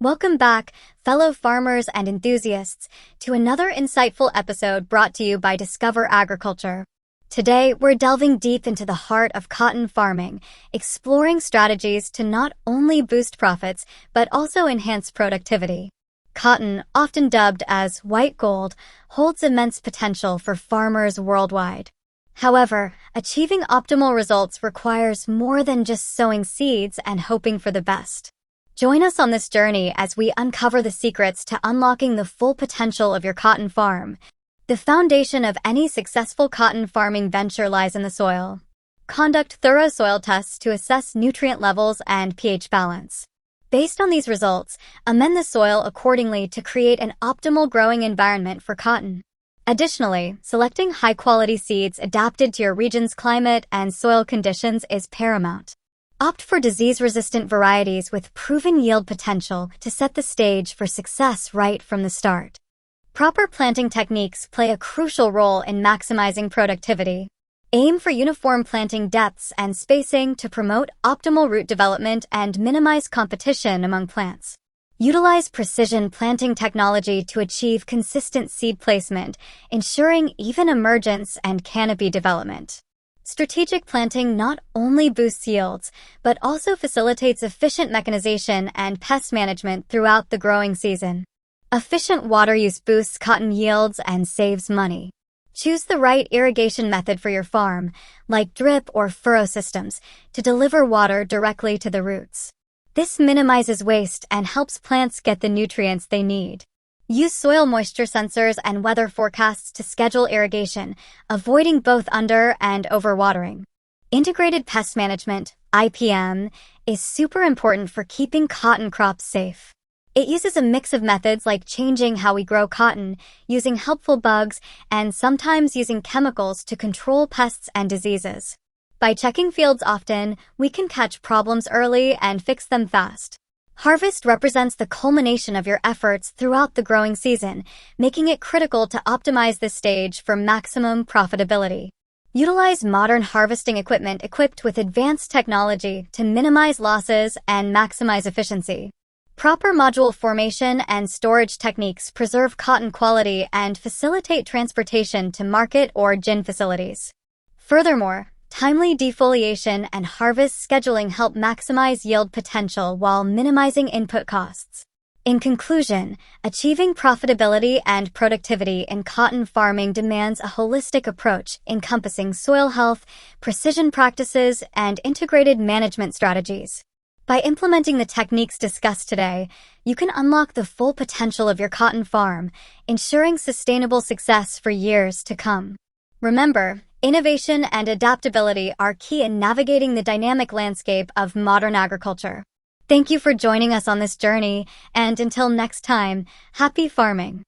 Welcome back, fellow farmers and enthusiasts, to another insightful episode brought to you by Discover Agriculture. Today, we're delving deep into the heart of cotton farming, exploring strategies to not only boost profits, but also enhance productivity. Cotton, often dubbed as white gold, holds immense potential for farmers worldwide. However, achieving optimal results requires more than just sowing seeds and hoping for the best. Join us on this journey as we uncover the secrets to unlocking the full potential of your cotton farm. The foundation of any successful cotton farming venture lies in the soil. Conduct thorough soil tests to assess nutrient levels and pH balance. Based on these results, amend the soil accordingly to create an optimal growing environment for cotton. Additionally, selecting high-quality seeds adapted to your region's climate and soil conditions is paramount. Opt for disease-resistant varieties with proven yield potential to set the stage for success right from the start. Proper planting techniques play a crucial role in maximizing productivity. Aim for uniform planting depths and spacing to promote optimal root development and minimize competition among plants. Utilize precision planting technology to achieve consistent seed placement, ensuring even emergence and canopy development. Strategic planting not only boosts yields, but also facilitates efficient mechanization and pest management throughout the growing season. Efficient water use boosts cotton yields and saves money. Choose the right irrigation method for your farm, like drip or furrow systems, to deliver water directly to the roots. This minimizes waste and helps plants get the nutrients they need. Use soil moisture sensors and weather forecasts to schedule irrigation, avoiding both under- and overwatering. Integrated pest management, IPM, is super important for keeping cotton crops safe. It uses a mix of methods like changing how we grow cotton, using helpful bugs, and sometimes using chemicals to control pests and diseases. By checking fields often, we can catch problems early and fix them fast. Harvest represents the culmination of your efforts throughout the growing season, making it critical to optimize this stage for maximum profitability. Utilize modern harvesting equipment equipped with advanced technology to minimize losses and maximize efficiency. Proper module formation and storage techniques preserve cotton quality and facilitate transportation to market or gin facilities. Furthermore, timely defoliation and harvest scheduling help maximize yield potential while minimizing input costs. In conclusion, achieving profitability and productivity in cotton farming demands a holistic approach encompassing soil health, precision practices, and integrated management strategies. By implementing the techniques discussed today, you can unlock the full potential of your cotton farm, ensuring sustainable success for years to come. Remember, innovation and adaptability are key in navigating the dynamic landscape of modern agriculture. Thank you for joining us on this journey, and until next time, happy farming!